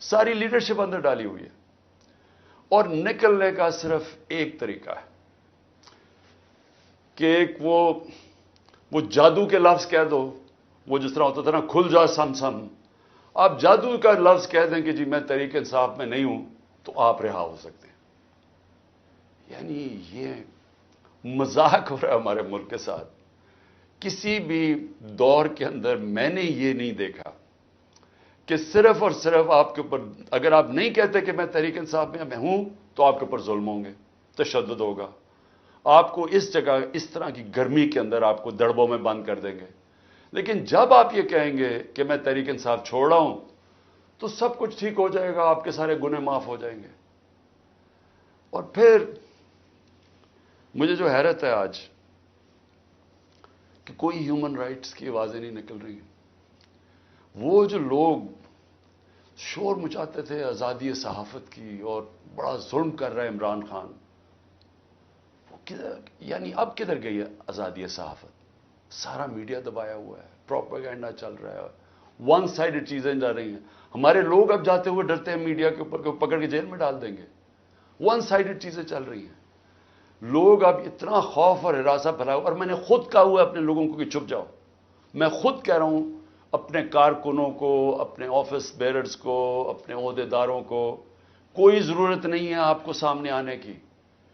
ساری لیڈرشپ اندر ڈالی ہوئی ہے، اور نکلنے کا صرف ایک طریقہ ہے کہ ایک وہ جادو کے لفظ کہہ دو، وہ جس طرح ہوتا تھا نا کھل جا سم سم، آپ جادو کا لفظ کہہ دیں کہ جی میں تحریک انصاف میں نہیں ہوں تو آپ رہا ہو سکتے ہیں۔ یعنی یہ مذاق ہو رہا ہے ہمارے ملک کے ساتھ۔ کسی بھی دور کے اندر میں نے یہ نہیں دیکھا کہ صرف اور صرف آپ کے اوپر، اگر آپ نہیں کہتے کہ میں تحریک انصاف میں ہوں تو آپ کے اوپر ظلم ہوں گے، تشدد ہوگا، آپ کو اس جگہ اس طرح کی گرمی کے اندر آپ کو دڑبوں میں بند کر دیں گے۔ لیکن جب آپ یہ کہیں گے کہ میں تحریک انصاف چھوڑ رہا ہوں تو سب کچھ ٹھیک ہو جائے گا، آپ کے سارے گناہ معاف ہو جائیں گے۔ اور پھر مجھے جو حیرت ہے آج کہ کوئی ہیومن رائٹس کی آوازیں نہیں نکل رہی ہیں۔ وہ جو لوگ شور مچاتے تھے آزادی صحافت کی اور بڑا ظلم کر رہا ہے عمران خان، وہ یعنی اب کدھر گئی ہے آزادی صحافت؟ سارا میڈیا دبایا ہوا ہے، پروپیگنڈا چل رہا ہے، ون سائیڈڈ چیزیں جا رہی ہیں۔ ہمارے لوگ اب جاتے ہوئے ڈرتے ہیں میڈیا کے اوپر کہ پکڑ کے جیل میں ڈال دیں گے۔ ون سائیڈڈ چیزیں چل رہی ہیں۔ لوگ اب اتنا خوف اور ہراساں پھیلاؤ، اور میں نے خود کہا ہوا ہے اپنے لوگوں کو کہ چھپ جاؤ۔ میں خود کہہ رہا ہوں اپنے کارکنوں کو، اپنے آفس بیررز کو، اپنے عہدیداروں کو، کوئی ضرورت نہیں ہے آپ کو سامنے آنے کی،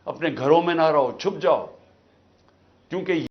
اپنے گھروں میں نہ رہو، چھپ جاؤ، کیونکہ